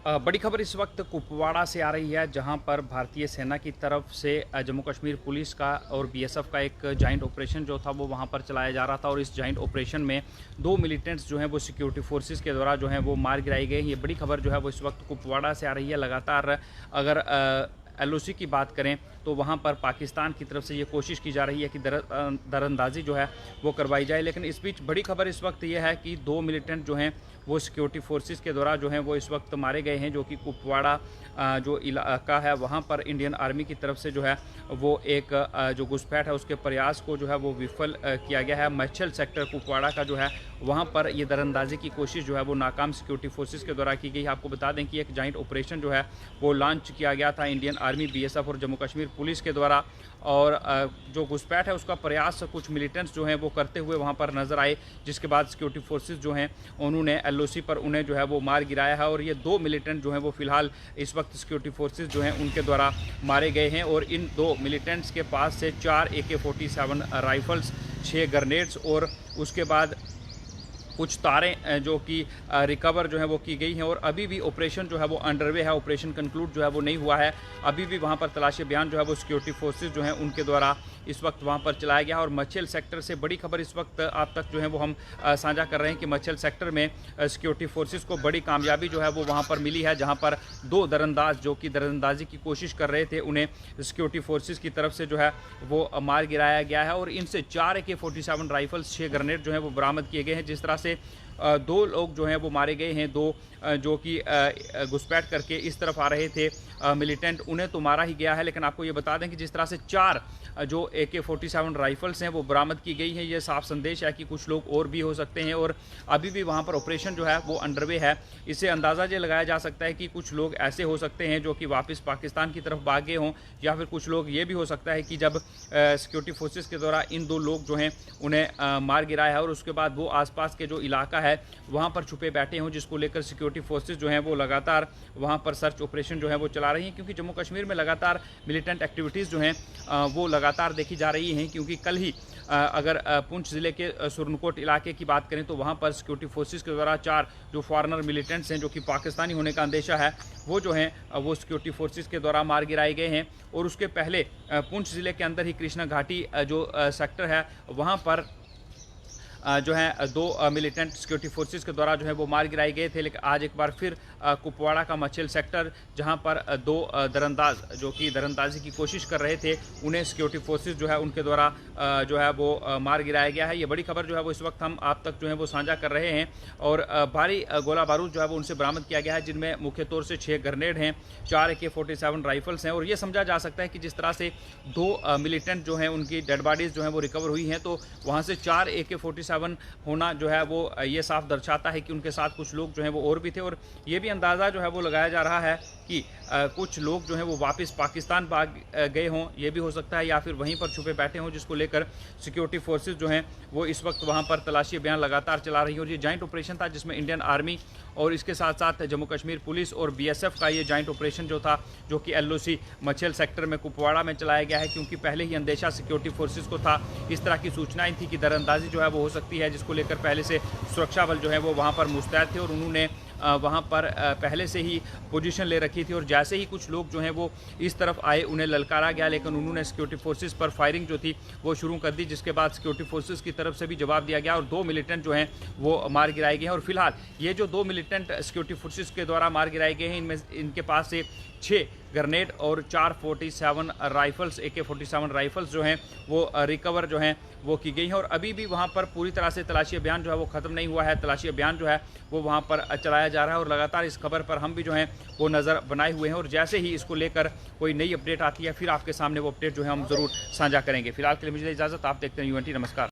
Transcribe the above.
बड़ी खबर इस वक्त कुपवाड़ा से आ रही है, जहां पर भारतीय सेना की तरफ से जम्मू कश्मीर पुलिस का और बीएसएफ का एक जॉइंट ऑपरेशन जो था वो वहां पर चलाया जा रहा था। और इस जॉइंट ऑपरेशन में दो मिलिटेंट्स जो हैं वो सिक्योरिटी फोर्सेस के द्वारा जो हैं वो मार गिराई गए। ये बड़ी खबर जो है वो इस वक्त कुपवाड़ा से आ रही है। लगातार अगर एलओसी की बात करें तो वहाँ पर पाकिस्तान की तरफ से ये कोशिश की जा रही है कि दरअंदाजी जो है वो करवाई जाए। लेकिन इस बीच बड़ी खबर इस वक्त ये है कि दो मिलिटेंट जो हैं वो सिक्योरिटी फोर्सेस के द्वारा जो हैं वो इस वक्त मारे गए हैं, जो कि कुपवाड़ा जो इलाका है वहाँ पर इंडियन आर्मी की तरफ से जो है वो एक जो घुसपैठ है उसके प्रयास को जो है वो विफल किया गया है। मच्छल सेक्टर कुपवाड़ा का जो है वहाँ पर ये दरअंदाजी की कोशिश जो है वो नाकाम सिक्योरिटी फोर्सेस के द्वारा की गई है। आपको बता दें कि एक जॉइंट ऑपरेशन जो है वो लॉन्च किया गया था इंडियन आर्मी, बीएसएफ और जम्मू कश्मीर पुलिस के द्वारा। और जो घुसपैठ है उसका प्रयास कुछ मिलिटेंट्स जो हैं वो करते हुए वहाँ पर नजर आए, जिसके बाद सिक्योरिटी फोर्सेस जो हैं उन्होंने एलओसी पर उन्हें जो है वो मार गिराया है। और ये दो मिलिटेंट जो हैं वो फिलहाल इस वक्त सिक्योरिटी फोर्सेस जो हैं उनके द्वारा मारे गए हैं। और इन दो मिलिटेंट्स के पास से 4 AK-47 राइफल्स, 6 ग्रेनेड्स और उसके बाद कुछ तारें जो कि रिकवर जो है वो की गई हैं। और अभी भी ऑपरेशन जो है वो अंडरवे है, ऑपरेशन कंक्लूड जो है वो नहीं हुआ है। अभी भी वहाँ पर तलाशी अभियान जो है वो सिक्योरिटी फोर्सेस जो हैं उनके द्वारा इस वक्त वहाँ पर चलाया गया है। और मच्छल सेक्टर से बड़ी खबर इस वक्त आप तक जो है वो हम साझा कर रहे हैं कि मच्छल सेक्टर में सिक्योरिटी फोर्सेस को बड़ी कामयाबी जो है वो वहाँ पर मिली है, जहाँ पर दो दरअंदाज जो कि दरअंदाजी की कोशिश कर रहे थे उन्हें सिक्योरिटी फोर्सेस की तरफ से जो है वो मार गिराया गया है। और इनसे 4 AK-47 राइफल्स, 6 ग्रेनेड जो है वो बरामद किए गए हैं। जिस तरह से दो लोग जो हैं वो मारे गए हैं, दो जो कि घुसपैठ करके इस तरफ आ रहे थे मिलिटेंट, उन्हें तो मारा ही गया है। लेकिन आपको ये बता दें कि जिस तरह से 4 जो AK-47 राइफल्स हैं वो बरामद की गई हैं, ये साफ संदेश है कि कुछ लोग और भी हो सकते हैं। और अभी भी वहाँ पर ऑपरेशन जो है वो अंडरवे है। इससे अंदाज़ा ये लगाया जा सकता है कि कुछ लोग ऐसे हो सकते हैं जो कि वापस पाकिस्तान की तरफ भागे हों, या फिर कुछ लोग ये भी हो सकता है कि जब सिक्योरिटी फोर्सेस के द्वारा इन दो लोग जो हैं उन्हें मार गिराया है और उसके बाद वो आसपास के जो इलाका है वहाँ पर छुपे बैठे हों, जिसको लेकर सिक्योरिटी फोर्सेस जो हैं वो लगातार वहाँ पर सर्च ऑपरेशन जो है वो चला रही हैं। क्योंकि जम्मू कश्मीर में लगातार मिलिटेंट एक्टिविटीज़ जो हैं वो लगातार देखी जा रही हैं। क्योंकि कल ही अगर पुंछ ज़िले के सुरनकोट इलाके की बात करें तो वहाँ पर सिक्योरिटी फोर्सेस के द्वारा 4 जो फॉरेनर मिलिटेंट्स हैं जो कि पाकिस्तानी होने का अंदेशा है वो जो हैं वो सिक्योरिटी फोर्सेस के द्वारा मार गिराए गए हैं। और उसके पहले पुंछ ज़िले के अंदर ही कृष्णा घाटी जो सेक्टर है वहाँ पर जो है दो मिलिटेंट सिक्योरिटी फोर्सेस के द्वारा जो है वो मार गिराए गए थे। लेकिन आज एक बार फिर कुपवाड़ा का मच्छल सेक्टर, जहां पर दो दरअंदाज जो कि दरअंदाजी की कोशिश कर रहे थे, उन्हें सिक्योरिटी फोर्सेस जो है उनके द्वारा जो है वो मार गिराया गया है। ये बड़ी खबर जो है वो इस वक्त हम आप तक जो है वो साझा कर रहे हैं। और भारी गोला बारूद जो है वो उनसे बरामद किया गया है, जिनमें मुख्य तौर से 6 ग्रेनेड हैं, 4 AK-47 राइफल्स हैं। और ये समझा जा सकता है कि जिस तरह से दो मिलिटेंट जो हैं उनकी डेड बॉडीज़ जो हैं वो रिकवर हुई हैं, तो वहाँ से 4 AK-47 होना जो है वो ये साफ दर्शाता है कि उनके साथ कुछ लोग जो हैं वो और भी थे। और ये भी अंदाज़ा जो है वो लगाया जा रहा है कि कुछ लोग जो हैं वो वापस पाकिस्तान भाग गए हों, ये भी हो सकता है, या फिर वहीं पर छुपे बैठे हों, जिसको लेकर सिक्योरिटी फोर्सेस जो हैं वो इस वक्त वहाँ पर तलाशी अभियान लगातार चला रही है। और ये जॉइंट ऑपरेशन था जिसमें इंडियन आर्मी और इसके साथ साथ जम्मू कश्मीर पुलिस और बीएसएफ का ये जॉइंट ऑपरेशन जो था, जो कि एलओसी मच्छल सेक्टर में कुपवाड़ा में चलाया गया है। क्योंकि पहले ही अंदेशा सिक्योरिटी फोर्सेस को था, इस तरह की सूचनाएं थी कि दरअंदाजी जो है वो हो सकती है, जिसको लेकर पहले से सुरक्षा बल जो है वो वहाँ पर मुस्तैद थे और उन्होंने वहाँ पर पहले से ही पोजीशन ले रखी थी। और जैसे ही कुछ लोग जो हैं वो इस तरफ आए उन्हें ललकारा गया, लेकिन उन्होंने सिक्योरिटी फोर्सेस पर फायरिंग जो थी वो शुरू कर दी, जिसके बाद सिक्योरिटी फोर्सेस की तरफ से भी जवाब दिया गया और दो मिलिटेंट जो हैं वो मार गिराए गए हैं। और फिलहाल ये जो दो मिलिटेंट सिक्योरिटी फोर्सेस के द्वारा मार गिराए गए हैं, इनमें इनके पास से 6 ग्रेनेड और 4 47 राइफल्स, AK-47 राइफल्स जो हैं वो रिकवर जो हैं वो की गई हैं। और अभी भी वहाँ पर पूरी तरह से तलाशी अभियान जो है वो ख़त्म नहीं हुआ है। तलाशी अभियान जो है वो वहाँ पर चलाया जा रहा है और लगातार इस खबर पर हम भी जो हैं वो नज़र बनाए हुए हैं। और जैसे ही इसको लेकर कोई नई अपडेट आती है फिर आपके सामने वो अपडेट जो है हम ज़रूर साझा करेंगे। फिलहाल के लिए मुझे इजाज़त, आप देखते हैं UNT। नमस्कार।